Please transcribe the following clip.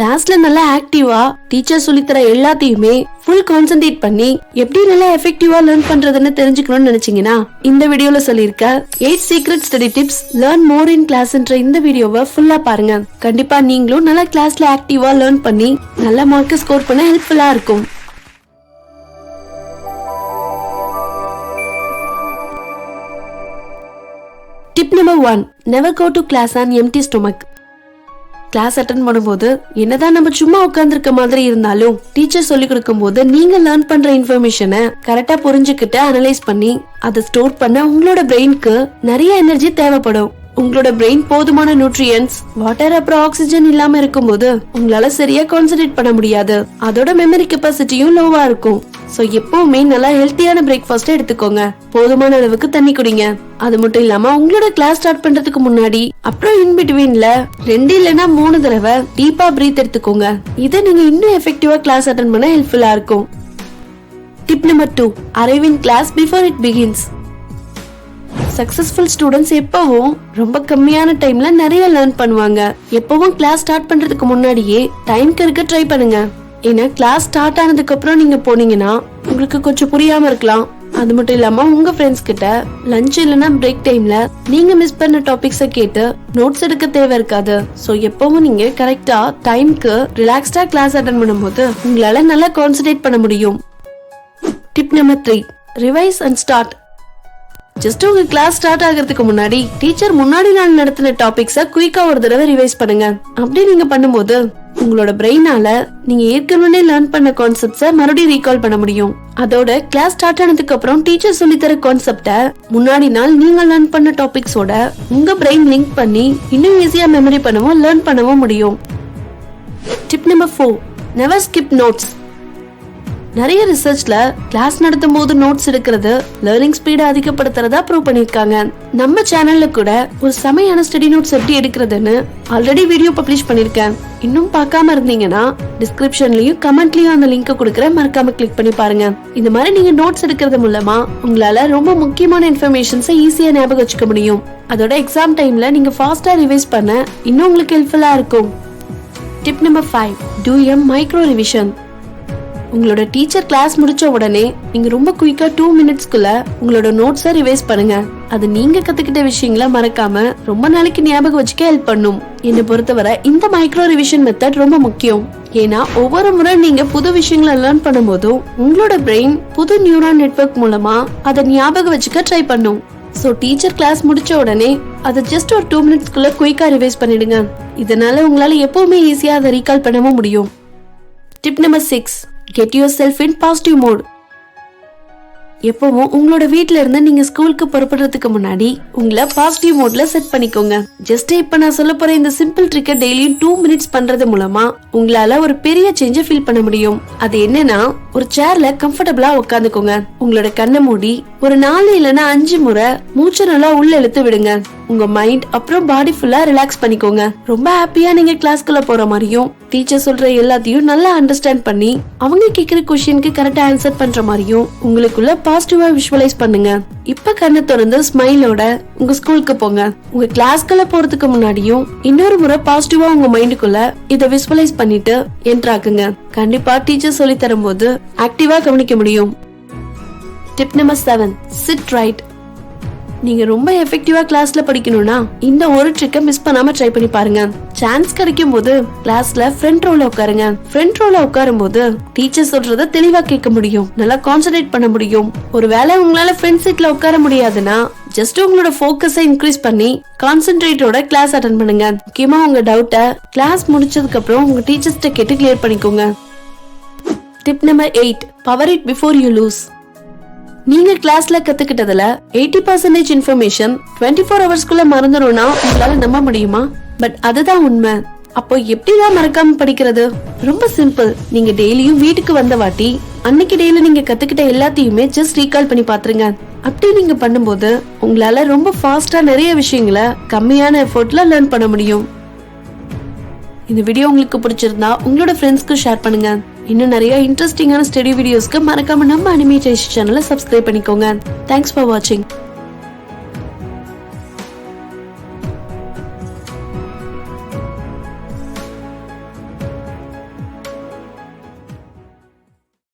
கிளாஸ்ல நல்லா ஆக்டிவா டீச்சர் சொல்லித்தர எல்லாத்தையுமே ஃபுல் கான்சென்ட்ரேட் பண்ணி எப்படி நல்லா எஃபெக்டிவா லேர்ன் பண்றதுன்னு தெரிஞ்சுக்கணும்னு நினைச்சீங்கன்னா இந்த வீடியோல சொல்லிருக்க 8 secret study tips learn more in கிளாஸ்ன்ற இந்த வீடியோவை ஃபுல்லா பாருங்க. கண்டிப்பா நீங்களும் நல்லா கிளாஸ்ல ஆக்டிவா லேர்ன் பண்ணி நல்ல மார்க் ஸ்கோர் பண்ண ஹெல்ப்ஃபுல்லா இருக்கும். Tip number 1, never go to class on empty stomach. Class attend பண்ணும்போது என்னதான் நம்ம சும்மா உட்கார்ந்துருக்க மாதிரி இருந்தாலும் டீச்சர் சொல்லி கொடுக்கும் போது நீங்க லேர்ன் பண்ற இன்ஃபர்மேஷனை கரெக்டா புரிஞ்சுக்கிட்டு அனலைஸ் பண்ணி அதை ஸ்டோர் பண்ண உங்களோட பிரெயினுக்கு நிறைய எனர்ஜி தேவைப்படும். உங்களோட பிரெயின் போதுமான நியூட்ரியன்ஸ், வாட்டர் அப்புறம் ஆக்சிஜன் இல்லாம இருக்கும்போது உங்களால சரியா கான்சென்ட்ரேட் பண்ண முடியாது. அதோட மெமரி கெப்பாசிட்டியும் லோவா இருக்கும். சோ எப்பவுமே நல்லா ஹெல்த்தியான பிரேக்ஃபாஸ்ட் எடுத்துக்கோங்க. போதுமான அளவுக்கு தண்ணி குடிங்க. அது மட்டும் இல்லாம உங்களோட கிளாஸ் ஸ்டார்ட் பண்றதுக்கு முன்னாடி அப்புறம் இன் பிட்வீன்ல 2 இல்லனா 3 தடவை டீப்பா பிரீத் எடுத்துக்கோங்க. இதை நீங்க இன்னும் எஃபெக்டிவா கிளாஸ் அட்டெண்ட் பண்ண ஹெல்ப்ஃபுல்லா இருக்கும். Tip number 2, arrive in class before it begins. Successful students எப்பவும் ரொம்ப கம்மியான டைம்ல நிறைய லேர்ன் பண்ணுவாங்க. எப்பவும் கிளாஸ் ஸ்டார்ட் பண்றதுக்கு முன்னாடியே டைம்க்கு இருக்க ட்ரை பண்ணுங்க. ஏன்னா கிளாஸ் ஸ்டார்ட் ஆனதுக்கு அப்புறம் நீங்க போனீங்கன்னா உங்களுக்கு கொஞ்சம் புரியாம இருக்கலாம். அது மட்டும் இல்லாம உங்க ஃப்ரெண்ட்ஸ் கிட்ட லஞ்ச் இல்லனா பிரேக் டைம்ல நீங்க மிஸ் பண்ண டாபிக்ஸ கேட்டு நோட்ஸ் எடுக்க தேவை இருக்காது. சோ எப்பவும் நீங்க கரெக்டா டைம்க்கு ரிலாக்ஸ்டா கிளாஸ் அட்டெண்ட் பண்ணும்போது உங்களால நல்லா கான்சென்ட்ரேட் பண்ண முடியும். Tip number 3, revise and start. Just உங்க கிளாஸ் ஸ்டார்ட் ஆகிறதுக்கு முன்னாடி டீச்சர் முன்னாடி நாள் நடத்தின டாபிக்ஸ குயிக்கா ஒரு தடவை ரிவைஸ் பண்ணுங்க. அப்படி நீங்க பண்ணும்போது உங்களோட பிரெயினால நீங்க ஏற்கனவே லேர்ன் பண்ண கான்செப்ட்ஸ மறுபடியும் ரீகால் பண்ண முடியும். அதோட கிளாஸ் ஸ்டார்ட் ஆனதுக்கு அப்புறம் டீச்சர் சொல்லி தர கான்செப்ட முன்னாடி நாள் நீங்க லேர்ன் பண்ண டாபிக்ஸோட உங்க பிரெயின் லிங்க் பண்ணி இன்னும் ஈஸியா மெமரி பண்ணவும் லேர்ன் பண்ணவும் முடியும். Tip number 4, never skip notes. நிறைய ரிசர்ச்ல கிளாஸ் நடத்தும் போது நோட்ஸ் எடுக்கிறது லேர்னிங் ஸ்பீட அதிகப்படுத்துறதா ப்ரூவ் பண்ணிருக்காங்க. நம்ம சேனல்ல கூட ஒரு செமையான ஸ்டடி நோட்ஸ் எப்படி எடுக்கிறதுன்னு ஆல்ரெடி வீடியோ பப்ளிஷ் பண்ணிருக்கேன். இன்னும் பார்க்காம இருந்தீங்கன்னா டிஸ்கிரிப்ஷன்லயும் கமெண்ட்லயும் அந்த லிங்க் கொடுக்கறேன், மறக்காம கிளிக் பண்ணி பாருங்க. இந்த மாதிரி நீங்க நோட்ஸ் எடுக்கிறது மூலமா உங்களால ரொம்ப முக்கியமான இன்ஃபர்மேஷன்ஸை ஈஸியா ஞாபகம் வச்சுக்க முடியும். அதோட எக்ஸாம் டைம்ல நீங்க ஃபாஸ்டா ரிவைஸ் பண்ண இன்னும் உங்களுக்கு ஹெல்ப்ஃபுல்லா இருக்கும். Tip number 5, do a micro revision. உங்களோட டீச்சர் கிளாஸ் முடிச்ச உடனே நீங்க ரொம்ப குயிக்கா 2 மினிட்ஸ்க்குள்ள உங்களோட நோட்ஸை ரிவைஸ் பண்ணுங்க. அது நீங்க கத்துக்கிட்ட விஷயங்களை மறக்காம ரொம்ப நாளைக்கு ஞாபகம் வச்சுக்க ஹெல்ப் பண்ணும். என்னை பொறுத்தவரை இந்த மைக்ரோ ரிவிஷன் மெத்தட் ரொம்ப முக்கியம். ஏன்னா ஒவ்வொரு முறை நீங்க புது விஷயங்களை லேர்ன் பண்ணும் போதும் உங்களோட பிரெயின் புது நியூரான் நெட்வொர்க் மூலமா அதை ஞாபகம் வச்சுக்க ட்ரை பண்ணும். சோ டீச்சர் கிளாஸ் முடிச்ச உடனே அதை ஜஸ்ட் ஒரு 2 மினிட்ஸ்க்குள்ள குயிக்கா ரிவைஸ் பண்ணிடுங்க. இதனால உங்களால எப்பவுமே ஈஸியா அதை ரீகால் பண்ணவும் முடியும். Tip number 6, get yourself in positive mode. எப்பவும் உங்களோட வீட்ல இருந்து நீங்க ஸ்கூலுக்கு புறப்படுறதுக்கு முன்னாடி உங்களை பாசிட்டிவ் மோட்ல செட் பண்ணிக்கோங்க. ஜஸ்ட் இப்ப நான் சொல்ல போற இந்த சிம்பிள் ட்ரிக்கை டெய்லியும் 2 மினிட்ஸ் பண்றது மூலமா உங்களால ஒரு பெரிய சேஞ்ச ஃபீல் பண்ண முடியும். அது என்னன்னா, ஒரு சேர்ல கம்ஃபர்டபிளா உட்காந்துக்கோங்க. உங்களோட கண்ணை மூடி ஒரு 4 இல்லனா 5 முறை மூச்சை நல்லா உள்ள இழுத்து விடுங்க. உங்க மைண்ட் அப்புறம் பாடி ஃபுல்லா ரிலாக்ஸ் பண்ணிக்கோங்க. ரொம்ப ஹாப்பியா நீங்க கிளாஸ்க்குள்ள போற மாதிரியும் டீச்சர் சொல்ற எல்லாத்தையும் நல்லா அண்டர்ஸ்டாண்ட் பண்ணி அவங்க கேக்குற क्वेश्चनக்கு கரெக்டா ஆன்சர் பண்ற மாதிரியும் உங்களுக்குள்ள பாசிட்டிவா விஷுவலைஸ் பண்ணுங்க. இப்ப கண்ணை திறந்து ஸ்மைலோட உங்க ஸ்கூலுக்கு போங்க. உங்க கிளாஸ்க்குள்ள போறதுக்கு முன்னாடியும் இன்னொரு முறை பாசிட்டிவா உங்க மைண்டுக்குள்ள இதை விஷுவலைஸ் பண்ணிட்டு என்டர் ஆக்குங்க. கண்டிப்பா டீச்சர் சொல்லி தரும்போது ஆக்டிவா கவனிக்க முடியும். Tip number 7, sit right. நீங்க ரொம்ப எஃபெக்டிவா கிளாஸ்ல படிக்கணும்னா இந்த ஒரு ட்ரிக்கை மிஸ் பண்ணாம ட்ரை பண்ணி பாருங்க. சான்ஸ் கிடைக்கும் போது கிளாஸ்ல ஃப்ரண்ட் ரோல உட்காருங்க. ஃப்ரண்ட் ரோல உட்காரும் போது டீச்சர் சொல்றத தெளிவா கேட்க முடியும், நல்லா கான்சென்ட்ரேட் பண்ண முடியும். ஒருவேளை உங்களால ஃப்ரண்ட் சீட்ல உட்கார முடியாதுன்னா ஜஸ்ட் உங்களோட போக்கஸை இன்க்ரீஸ் பண்ணி கான்சென்ட்ரேட்டோட கிளாஸ் அட்டெண்ட் பண்ணுங்க. முக்கியமா உங்க டவுட்டை கிளாஸ் முடிச்சதுக்கு அப்புறம் உங்க டீச்சர்ஸ்ட கேட்டு கிளியர் பண்ணிக்கோங்க. Tip number 8, power it before you lose. நீங்க கிளாஸ்ல கத்துக்கிட்டதுல 80% இன்ஃபர்மேஷன் 24 ஹவர்ஸ்க்குள்ள மறந்துடும்னா உங்களால நம்ப முடியுமா? பட் அதுதான் உண்மை. அப்போ எப்படிதான் மறக்காம படிக்கிறது? ரொம்ப சிம்பிள். நீங்க டெய்லியும் வீட்டுக்கு வந்த வாட்டி அன்னைக்கு டெய்லி நீங்க கத்துக்கிட்ட எல்லாத்தையுமே ஜஸ்ட் ரீகால் பண்ணி பாத்துருங்க. அப்படி நீங்க பண்ணும்போது உங்களால ரொம்ப ஃபாஸ்டா நிறைய விஷயங்களை கம்மியான எஃபோர்ட்ல லேர்ன் பண்ண முடியும். இந்த வீடியோ உங்களுக்கு பிடிச்சிருந்தா உங்களோட ஃப்ரெண்ட்ஸ்க்கு ஷேர் பண்ணுங்க. இன்னும் நிறைய இன்ட்ரெஸ்டிங்கான ஸ்டடி வீடியோஸ்க்கு மறக்காம நம்ம அனிமேஷன் சேனலை சப்ஸ்கிரைப் பண்ணிக்கோங்க. தேங்க்ஸ் ஃபார் வாட்சிங்.